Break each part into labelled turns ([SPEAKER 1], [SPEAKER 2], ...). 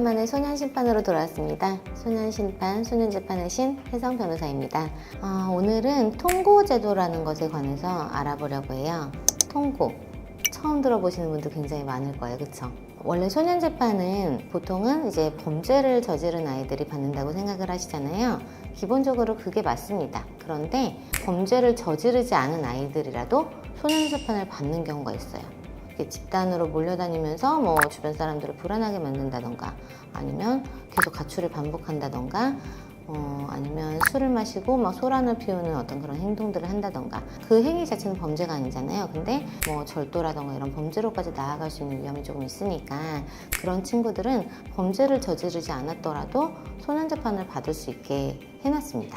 [SPEAKER 1] 오랜만에 소년심판으로 돌아왔습니다. 소년심판, 소년재판의 신 혜성 변호사입니다. 오늘은 통고제도라는 것에 관해서 알아보려고 해요. 통고, 처음 들어보시는 분들 굉장히 많을 거예요. 그쵸? 원래 소년재판은 보통은 이제 범죄를 저지른 아이들이 받는다고 생각을 하시잖아요. 기본적으로 그게 맞습니다. 그런데 범죄를 저지르지 않은 아이들이라도 소년재판을 받는 경우가 있어요. 집단으로 몰려다니면서 뭐 주변 사람들을 불안하게 만든다던가, 아니면 계속 가출을 반복한다던가, 아니면 술을 마시고 막 소란을 피우는 어떤 그런 행동들을 한다던가, 그 행위 자체는 범죄가 아니잖아요. 근데 뭐 절도라던가 이런 범죄로까지 나아갈 수 있는 위험이 조금 있으니까 그런 친구들은 범죄를 저지르지 않았더라도 소년재판을 받을 수 있게 해놨습니다.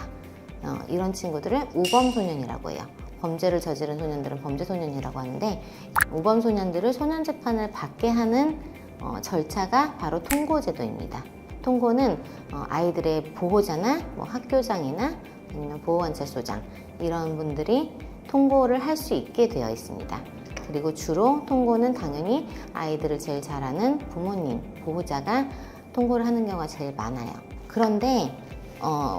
[SPEAKER 1] 이런 친구들을 우범소년이라고 해요. 범죄를 저지른 소년들은 범죄소년이라고 하는데, 우범소년들을 소년재판을 받게 하는 절차가 바로 통고제도입니다. 통고는 아이들의 보호자나 뭐 학교장이나 아니면 보호관찰소장, 이런 분들이 통고를 할 수 있게 되어 있습니다. 그리고 주로 통고는 당연히 아이들을 제일 잘 아는 부모님, 보호자가 통고를 하는 경우가 제일 많아요. 그런데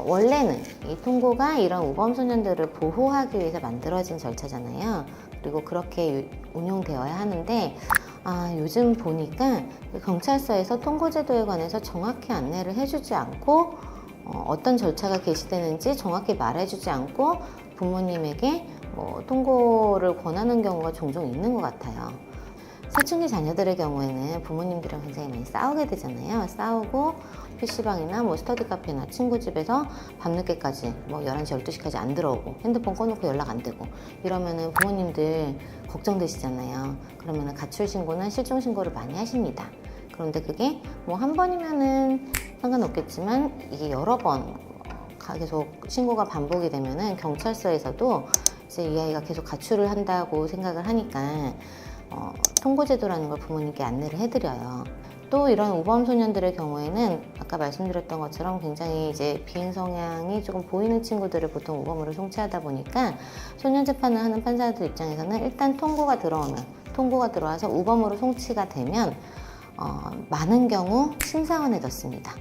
[SPEAKER 1] 원래는 이 통고가 이런 우범소년들을 보호하기 위해서 만들어진 절차잖아요. 그리고 그렇게 운용되어야 하는데, 요즘 보니까 경찰서에서 통고제도에 관해서 정확히 안내를 해주지 않고, 어떤 절차가 개시되는지 정확히 말해주지 않고 부모님에게 통고를 권하는 경우가 종종 있는 것 같아요. 사춘기 자녀들의 경우에는 부모님들이랑 굉장히 많이 싸우게 되잖아요. 싸우고 PC방이나 뭐 스터디 카페나 친구 집에서 밤늦게까지 뭐 11시, 12시까지 안 들어오고 핸드폰 꺼놓고 연락 안 되고 이러면은 부모님들 걱정되시잖아요. 그러면은 가출 신고나 실종 신고를 많이 하십니다. 그런데 그게 뭐 한 번이면은 상관없겠지만 이게 여러 번 계속 신고가 반복이 되면은 경찰서에서도 이제 이 아이가 계속 가출을 한다고 생각을 하니까 통고제도라는 걸 부모님께 안내를 해드려요. 또 이런 우범소년들의 경우에는 아까 말씀드렸던 것처럼 굉장히 이제 비행 성향이 조금 보이는 친구들을 보통 우범으로 송치하다 보니까 소년재판을 하는 판사들 입장에서는 일단 통고가 들어와서 우범으로 송치가 되면 많은 경우 심사원에 뒀습니다.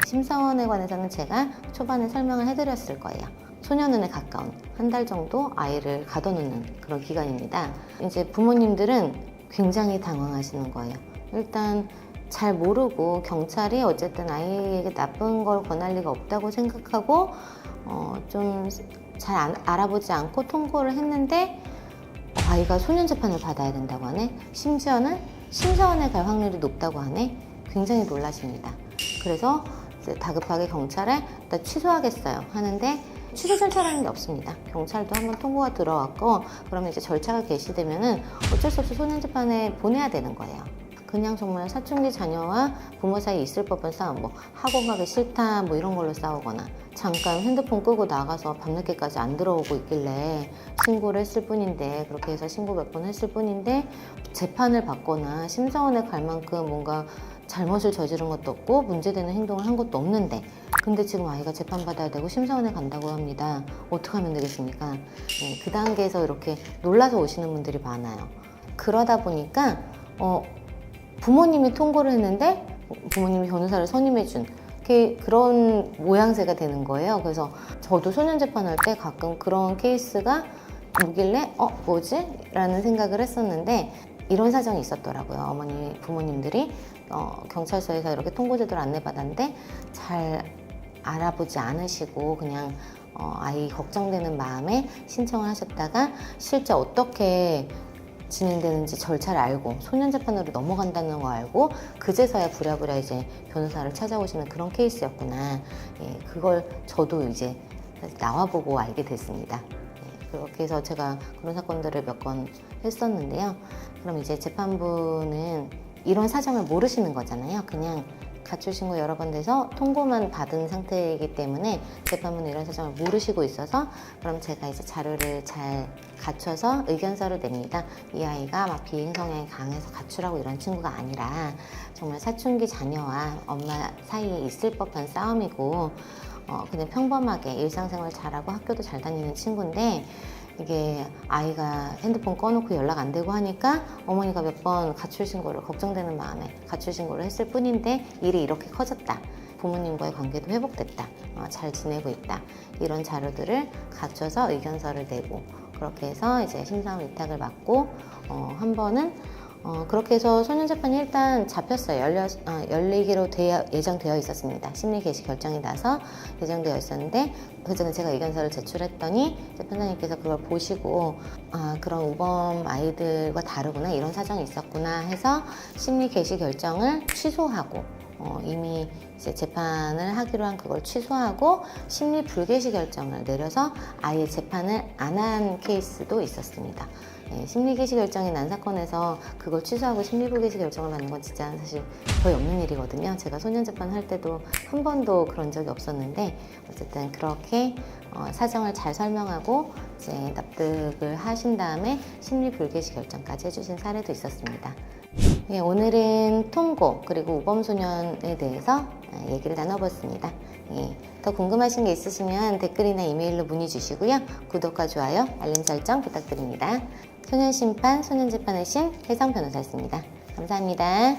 [SPEAKER 1] 심사원에 관해서는 제가 초반에 설명을 해드렸을 거예요. 소년원에 가까운 한 달 정도 아이를 가둬놓는 그런 기간입니다. 이제 부모님들은 굉장히 당황하시는 거예요. 일단 잘 모르고 경찰이 어쨌든 아이에게 나쁜 걸 권할 리가 없다고 생각하고 좀 잘 알아보지 않고 통고를 했는데 아이가 소년재판을 받아야 된다고 하네. 심지어는 심사원에 갈 확률이 높다고 하네. 굉장히 놀라십니다. 그래서 이제 다급하게 경찰에 일단 취소하겠어요 하는데 취소 절차라는 게 없습니다. 경찰도 한번 통고가 들어왔고 그러면 이제 절차가 개시되면은 어쩔 수 없이 소년재판에 보내야 되는 거예요. 그냥 정말 사춘기 자녀와 부모 사이에 있을 법한 싸움, 뭐 학원 가기 싫다 뭐 이런 걸로 싸우거나 잠깐 핸드폰 끄고 나가서 밤늦게까지 안 들어오고 있길래 신고를 했을 뿐인데, 그렇게 해서 신고 몇 번 했을 뿐인데 재판을 받거나 심사원에 갈 만큼 뭔가 잘못을 저지른 것도 없고 문제되는 행동을 한 것도 없는데, 근데 지금 아이가 재판받아야 되고 심사원에 간다고 합니다. 어떻게 하면 되겠습니까? 네, 그 단계에서 이렇게 놀라서 오시는 분들이 많아요. 그러다 보니까 부모님이 통고를 했는데 부모님이 변호사를 선임해준 그런 모양새가 되는 거예요. 그래서 저도 소년재판할 때 가끔 그런 케이스가 오길래 뭐지? 라는 생각을 했었는데, 이런 사정이 있었더라고요. 부모님들이 경찰서에서 이렇게 통고제도를 안내받았는데 잘 알아보지 않으시고 그냥 아이 걱정되는 마음에 신청을 하셨다가 실제 어떻게 진행되는지 절차를 알고 소년재판으로 넘어간다는 거 알고 그제서야 부랴부랴 이제 변호사를 찾아오시는 그런 케이스였구나. 예, 그걸 저도 이제 나와보고 알게 됐습니다. 그렇게 해서 제가 그런 사건들을 몇 건 했었는데요. 그럼 이제 재판부는 이런 사정을 모르시는 거잖아요. 그냥 가출 신고 여러 번 돼서 통고만 받은 상태이기 때문에 재판부는 이런 사정을 모르시고 있어서, 그럼 제가 이제 자료를 잘 갖춰서 의견서를 냅니다. 이 아이가 막 비행 성향이 강해서 가출하고 이런 친구가 아니라 정말 사춘기 자녀와 엄마 사이에 있을 법한 싸움이고 그냥 평범하게 일상생활 잘하고 학교도 잘 다니는 친구인데 이게 아이가 핸드폰 꺼놓고 연락 안 되고 하니까 어머니가 몇 번 가출 신고를 걱정되는 마음에 가출 신고를 했을 뿐인데 일이 이렇게 커졌다. 부모님과의 관계도 회복됐다. 잘 지내고 있다. 이런 자료들을 갖춰서 의견서를 내고 그렇게 해서 이제 심사원 위탁을 맡고 한 번은 그렇게 해서 소년재판이 일단 잡혔어요. 열리기로 예정되어 있었습니다. 심리 개시 결정이 나서 예정되어 있었는데 그전에 제가 의견서를 제출했더니 재판장님께서 그걸 보시고 그런 우범 아이들과 다르구나 이런 사정이 있었구나 해서 심리 개시 결정을 취소하고 이미 이제 재판을 하기로 한 그걸 취소하고 심리 불개시 결정을 내려서 아예 재판을 안 한 케이스도 있었습니다. 심리 개시 결정이 난 사건에서 그걸 취소하고 심리 불개시 결정을 받는 건 진짜 사실 거의 없는 일이거든요. 제가 소년재판 할 때도 한 번도 그런 적이 없었는데 어쨌든 그렇게 사정을 잘 설명하고 이제 납득을 하신 다음에 심리 불개시 결정까지 해주신 사례도 있었습니다. 오늘은 통고 그리고 우범소년에 대해서 얘기를 나눠봤습니다. 더 궁금하신 게 있으시면 댓글이나 이메일로 문의 주시고요. 구독과 좋아요, 알림 설정 부탁드립니다. 소년심판, 소년재판의 신 혜성 변호사였습니다. 감사합니다.